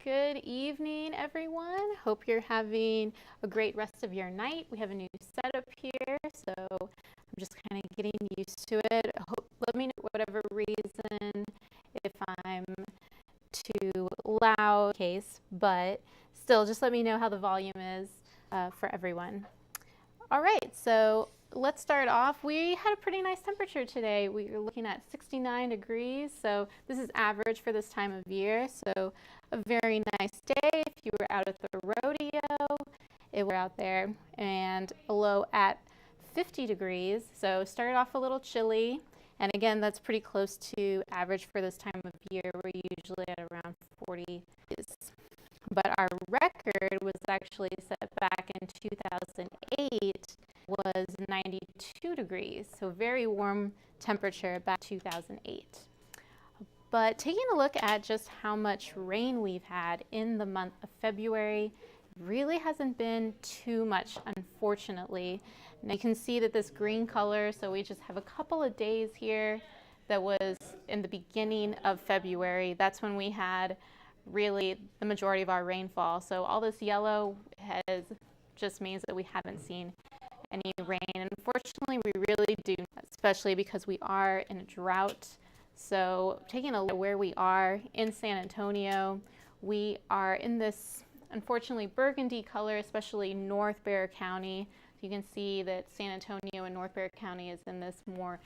Good evening, everyone. Hope you're having a great rest of your night. We have a new setup here, so I'm just kind of getting used to it. Let me know for whatever reason if I'm too loud, but still, just let me know how the volume is for everyone. All right, so let's start off. We had a pretty nice temperature today. We were looking at 69 degrees, so this is average for this time of year. So a very nice day. If you were out at the rodeo, it was out there, and a low at 50 degrees. So started off a little chilly, and again, that's pretty close to average for this time of year. We're usually at around 40 degrees. But our record was actually set back in 2008, was 92 degrees, so very warm temperature back in 2008. But taking a look at just how much rain we've had in the month of February, really hasn't been too much, unfortunately. Now you can see that this green color, so we just have a couple of days here that was in the beginning of February. That's when we had really the majority of our rainfall. So all this yellow just means that we haven't seen any rain. And unfortunately, we really do, especially because we are in a drought. So taking a look at where we are in San Antonio, we are in this, unfortunately, burgundy color, especially North Bexar County. You can see that San Antonio and North Bexar County is in this more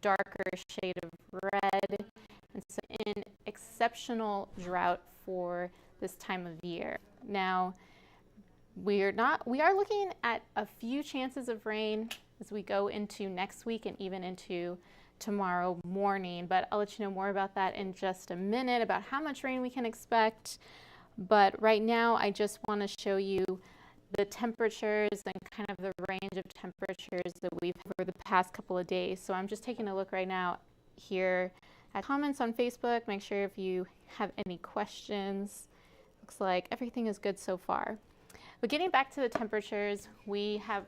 darker shade of red. And so in exceptional drought for this time of year. Now, we are looking at a few chances of rain as we go into next week and even into tomorrow morning, but I'll let you know more about that in just a minute, about how much rain we can expect. But right now, I just want to show you the temperatures and kind of the range of temperatures that we've had for the past couple of days. So I'm just taking a look right now here at comments on Facebook. Make sure if you have any questions. Looks like everything is good so far. But getting back to the temperatures, we have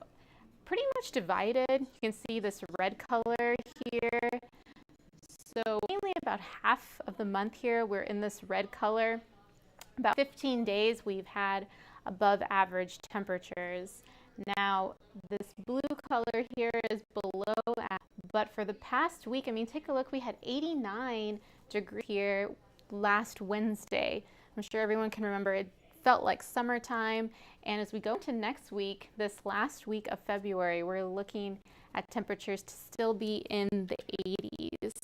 pretty much divided. You can see this red color here. So mainly about half of the month here, we're in this red color. About 15 days we've had above average temperatures. Now, this blue color here is below average, but for the past week, I mean, take a look, we had 89 degrees here last Wednesday. I'm sure everyone can remember it felt like summertime. And as we go to next week, this last week of February, we're looking at temperatures to still be in the 80s.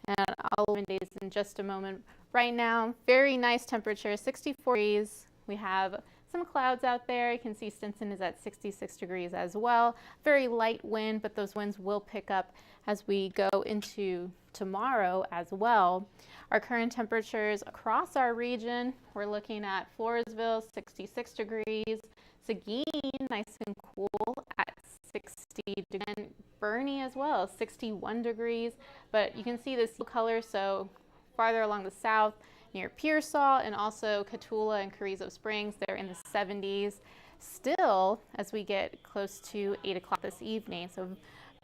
And I'll open days in just a moment. Right now, very nice temperature, 64 degrees. We have some clouds out there. You can see Stinson is at 66 degrees as well. Very light wind, but those winds will pick up as we go into tomorrow as well. Our current temperatures across our region, we're looking at Floresville, 66 degrees. Seguin, nice and cool at 60 degrees. And Bernie as well, 61 degrees. But you can see this color, so farther along the south, near Pearsall, and also Cotulla and Carrizo Springs, they're in the 70s still as we get close to 8 o'clock this evening. So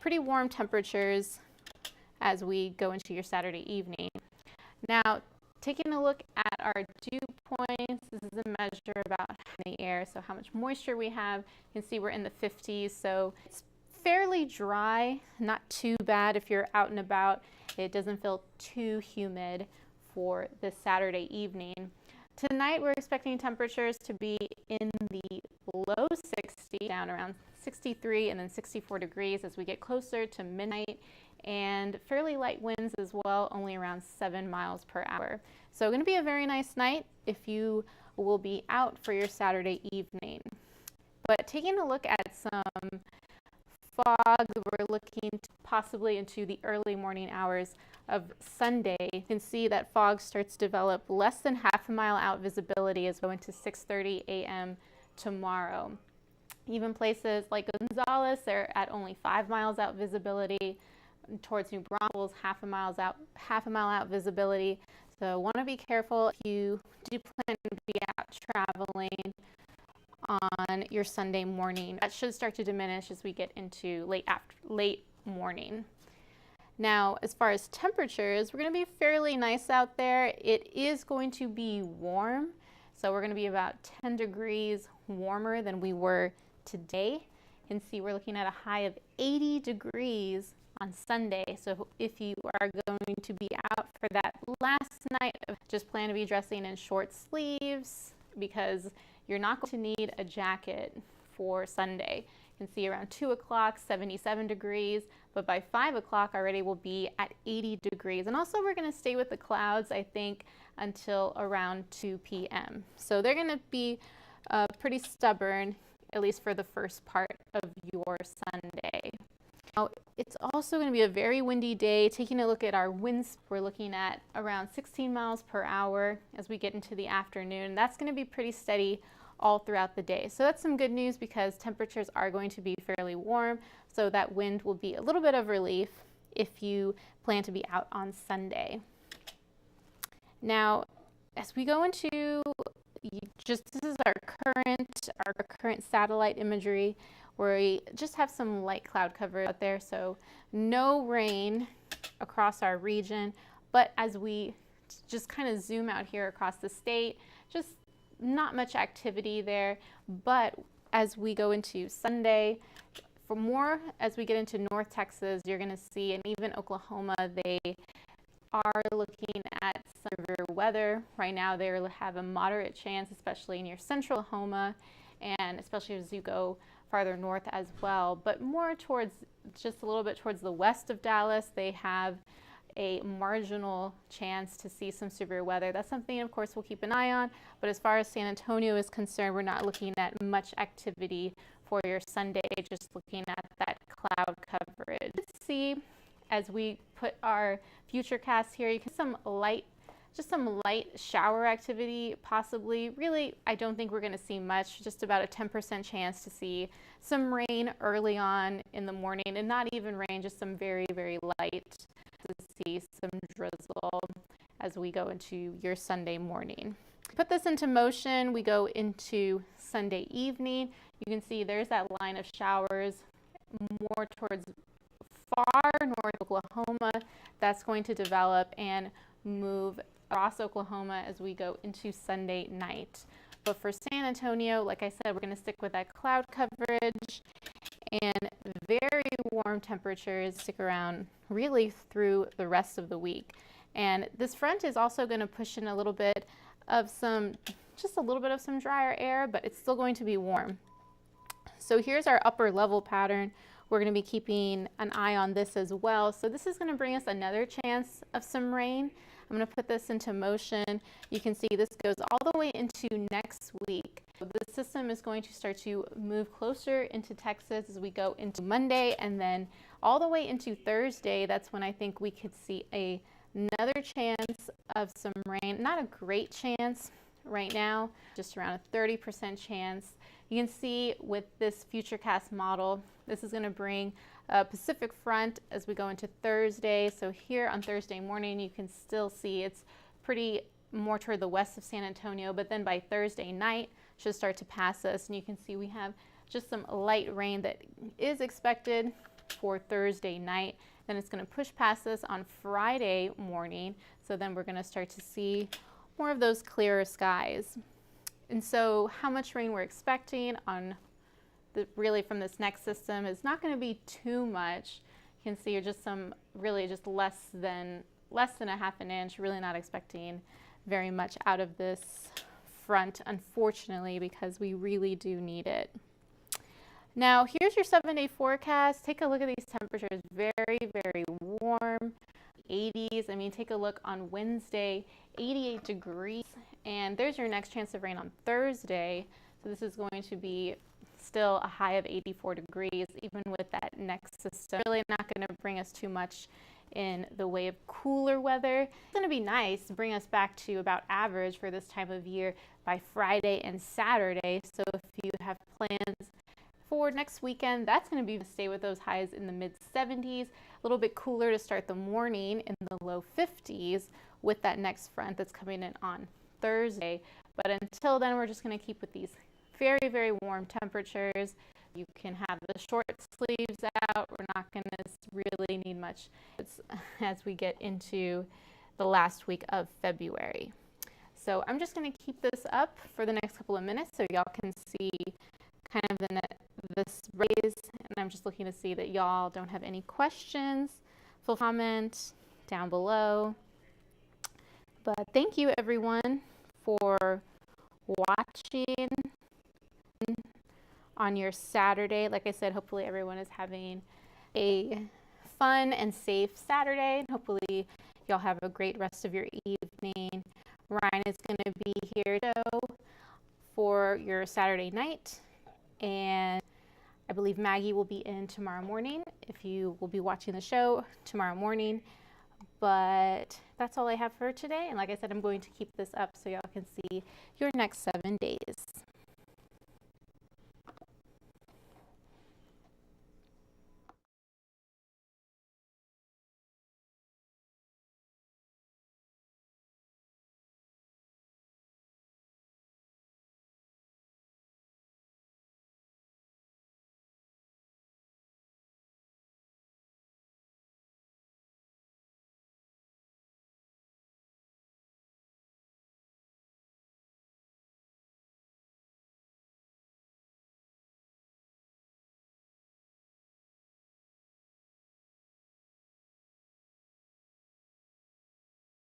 pretty warm temperatures as we go into your Saturday evening. Now, taking a look at our dew points, this is a measure about the air, so how much moisture we have. You can see we're in the 50s, so it's fairly dry, not too bad if you're out and about. It doesn't feel too humid for this Saturday evening. Tonight we're expecting temperatures to be in the low 60s, down around 63 and then 64 degrees as we get closer to midnight, and fairly light winds as well, only around 7 miles per hour. So going to be a very nice night if you will be out for your Saturday evening. But taking a look at some fog, we're looking possibly into the early morning hours of Sunday. You can see that fog starts to develop less than half a mile out visibility as we go into 6:30 a.m. tomorrow. Even places like Gonzales, they're at only 5 miles out visibility. Towards New Braunfels, half a mile out visibility. So want to be careful if you do plan to be out traveling on your Sunday morning. That should start to diminish as we get into late morning. Now, as far as temperatures, we're going to be fairly nice out there. It is going to be warm, so we're going to be about 10 degrees warmer than we were today. You can see we're looking at a high of 80 degrees on Sunday. So if you are going to be out for that last night, just plan to be dressing in short sleeves because you're not going to need a jacket for Sunday. You can see around 2 o'clock, 77 degrees, but by 5 o'clock already we'll be at 80 degrees. And also we're going to stay with the clouds, I think, until around 2 p.m. So they're going to be pretty stubborn, at least for the first part of your Sunday. Now, it's also going to be a very windy day. Taking a look at our winds, we're looking at around 16 miles per hour as we get into the afternoon. That's going to be pretty steady all throughout the day. So that's some good news because temperatures are going to be fairly warm. So that wind will be a little bit of relief if you plan to be out on Sunday. Now, as we go into this is our current satellite imagery, where we just have some light cloud cover out there, so no rain across our region. But as we just kind of zoom out here across the state, just not much activity there. But as we go into Sunday, as we get into North Texas, you're going to see, and even Oklahoma, they are looking at severe weather. Right now they have a moderate chance, especially near central Oklahoma, and especially as you go farther north as well. But more towards, just a little bit towards the west of Dallas, they have a marginal chance to see some severe weather. That's something, of course, we'll keep an eye on. But as far as San Antonio is concerned, we're not looking at much activity for your Sunday, just looking at that cloud coverage. Let's see, as we put our futurecast here, you can just some light shower activity possibly. Really, I don't think we're going to see much, just about a 10% chance to see some rain early on in the morning, and not even rain, just some very, very light, to see some drizzle as we go into your Sunday morning. Put this into motion, we go into Sunday evening. You can see there's that line of showers more towards far north Oklahoma. That's going to develop and move across Oklahoma as we go into Sunday night. But for San Antonio, like I said, we're going to stick with that cloud coverage, and very warm temperatures stick around really through the rest of the week. And this front is also going to push in a little bit of some drier air, but it's still going to be warm. So here's our upper level pattern. We're going to be keeping an eye on this as well. So this is going to bring us another chance of some rain. I'm going to put this into motion. You can see this goes all the way into next week. The system is going to start to move closer into Texas as we go into Monday, and then all the way into Thursday. That's when I think we could see another chance of some rain. Not a great chance right now, just around a 30% chance. You can see with this futurecast model, this is going to bring a Pacific front as we go into Thursday. So here on Thursday morning, you can still see it's pretty more toward the west of San Antonio, but then by Thursday night should start to pass us, and you can see we have just some light rain that is expected for Thursday night. Then it's going to push past us on Friday morning, so then we're going to start to see more of those clearer skies. And so how much rain we're expecting on really from this next system is not going to be too much. You can see you're just less than a half an inch. Really not expecting very much out of this front, unfortunately, because we really do need it. Now here's your 7-day forecast. Take a look at these temperatures. Very, very warm. 80s. I mean, take a look on Wednesday, 88 degrees, and there's your next chance of rain on Thursday. So this is going to be still a high of 84 degrees, even with that next system. Really not going to bring us too much in the way of cooler weather. It's going to be nice to bring us back to about average for this time of year by Friday and Saturday. So if you have plans for next weekend, that's going to be to stay with those highs in the mid 70s, a little bit cooler to start the morning in the low 50s with that next front that's coming in on Thursday. But until then, we're just going to keep with these very, very warm temperatures. You can have the short sleeves out. We're not going to really need much as we get into the last week of February. So I'm just going to keep this up for the next couple of minutes so y'all can see kind of this raise, and I'm just looking to see that y'all don't have any questions. Feel free to comment down below. But thank you everyone for watching on your Saturday. Like I said, hopefully everyone is having a fun and safe Saturday. Hopefully y'all have a great rest of your evening. Ryan is going to be here for your Saturday night, and I believe Maggie will be in tomorrow morning if you will be watching the show tomorrow morning. But that's all I have for today, and like I said, I'm going to keep this up so y'all can see your next 7 days.